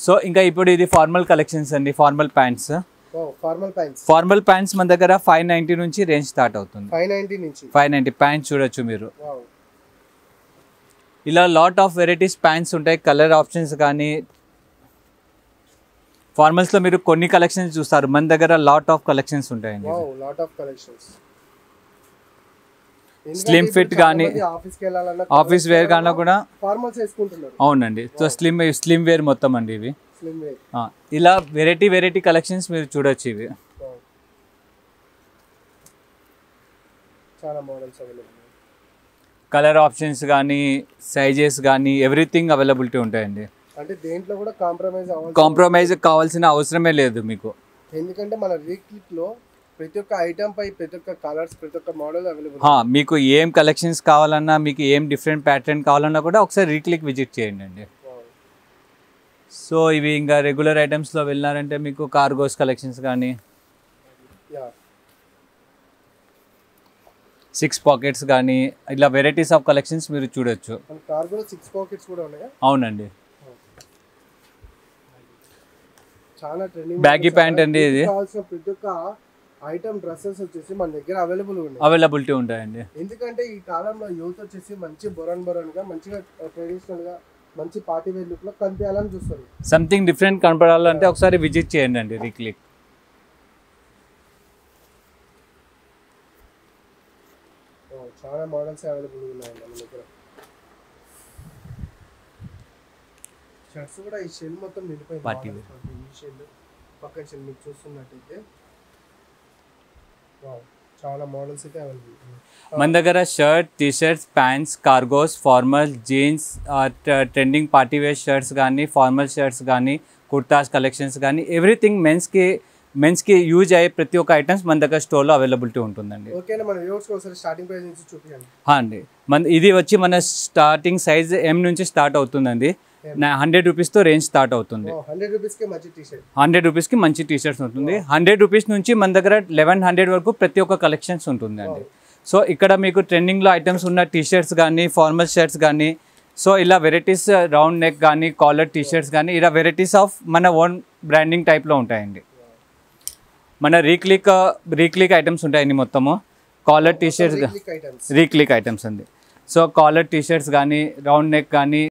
So ఇంకా ఇప్పుడు ఇది ఫార్మల్ కలెక్షన్స్ అండి. ఫార్మల్ ప్యాంట్స్ ఫార్మల్ ప్యాంట్స్ మన దగ్గర 590 నుంచి రేంజ్ స్టార్ట్ అవుతుంది. 590 ప్యాంట్స్ చూడొచ్చు మీరు. ఇలా లాట్ ఆఫ్ వెరైటీస్ ప్యాంట్స్ ఉంటాయి. కలర్ ఆప్షన్స్ కానీ ఫార్మల్స్ లో మీరు కొన్ని కలెక్షన్స్ చూస్తారు. మన దగ్గర లాట్ ఆఫ్ కలెక్షన్స్ ఉంటాయండి. స్లిమ్ ఫిట్ కానీ ఆఫీస్ వేర్ కానీ కూడా అవునండి. సో స్లిమ్ వేర్ మొత్తం అండి ఇవి. ఇలా వెరైటీ కలెక్షన్స్ మీరు చూడొచ్చు. ఇవి కలర్ ఆప్షన్స్ కానీ సైజెస్ కానీ ఎవ్రీథింగ్ అవైలబిలిటీ ఉంటాయండి. అంటే దేంట్లో కూడా కాంప్రమైజ్ కావాల్సిన అవసరమే లేదు మీకు. ఎందుకంటే మన రీక్లిక్ లో ప్రతి ఒక్క ఐటమ్ పై ప్రతి ఒక్క కలర్స్ ప్రతి ఒక్క మోడల్ అవైలబుల్. మీకు ఏం కలెక్షన్స్ కావాలన్నా మీకు ఏం డిఫరెంట్ ప్యాటర్న్ కావాలన్నా కూడా ఒకసారి రీక్లిక్ విజిట్ చేయండి అండి. సో ఇవి ఇంకా రెగ్యులర్ ఐటమ్స్లో వెళ్ళినారంటే మీకు కార్గోస్ కలెక్షన్స్ కానీ 6 పాకెట్స్ కానీ ఇలా వెరైటీస్ ఆఫ్ కలెక్షన్స్ మీరు చూడొచ్చు. కార్గోలో 6 పాకెట్స్ కూడా ఉన్నాయా? అవునండి. చాలా ట్రెండింగ్ బ్యాగీ ప్యాంట్ అండి. ఇది ప్రతి ఒక్క ఐటమ్ డ్రెస్సెస్ వచ్చేసి మన దగ్గర అవైలబిలిటీ ఉంటాయండి. ఎందుకంటే ఈ కాలంలో యూత్ వచ్చేసి మంచి బొరన్ గా మంచిగా ట్రెడిషనల్ గా మంచి పార్టీ వేర్ లుక్ లో కనిపించాలని చూస్తారు. సంథింగ్ డిఫరెంట్ కనపడాలంటే ఒకసారి విజిట్ చేయండి అండి రీక్లిక్. చాలా మోడల్స్ అవైలబుల్ ఉన్నాయండి మన దగ్గర. షర్ట్స్ కూడా ఈ షెల్ మొత్తం నిండిపోయింది. పార్టీ వేర్ ఈ షెల్ పక్కన షెల్ మీకు చూస్తున్నట్టయితే చాలా మోడల్స్ అయితే అవైలబుల్. మన దగ్గర shirt, T shirts, pants, cargos, formal, jeans, trending party wear shirts కానీ ఫార్మల్ షర్ట్స్ కానీ కుర్తాస్ కలెక్షన్స్ కానీ ఎవ్రీథింగ్ మెన్స్కి యూజ్ అయ్యే ప్రతి ఒక్క ఐటమ్స్ మన దగ్గర స్టోర్లో అవైలబిలిటీ ఉంటుందండి. ఓకేనా? మన వ్యూవర్స్కి ఒకసారి స్టార్టింగ్ ప్రైస్ నుంచి చూపించండి. అండి ఇది వచ్చి మన స్టార్టింగ్ సైజ్ M నుంచి స్టార్ట్ అవుతుందండి. 100 రూపీస్తో రేంజ్ స్టార్ట్ అవుతుంది. 100 రూపీస్కి మంచి టీ షర్ట్స్ ఉంటుంది. 100 రూపీస్ నుంచి మన దగ్గర 1100 వరకు ప్రతి ఒక్క కలెక్షన్స్ ఉంటుంది అండి. సో ఇక్కడ మీకు ట్రెండింగ్లో ఐటమ్స్ ఉన్న టీ షర్ట్స్ కానీ ఫార్మల్ షర్ట్స్ కానీ సో ఇలా వెరైటీస్ రౌండ్ నెక్ కానీ కాలర్ టీ షర్ట్స్ కానీ ఇలా వెరైటీస్ ఆఫ్ మన ఓన్ బ్రాండింగ్ టైప్లో ఉంటాయండి. మన రీక్లిక్ ఐటమ్స్ ఉంటాయండి మొత్తము. కాలర్ టీ షర్ట్స్ రీక్లిక్ ఐటమ్స్ అండి. సో కాలర్ టీ షర్ట్స్ కానీ రౌండ్ నెక్ కానీ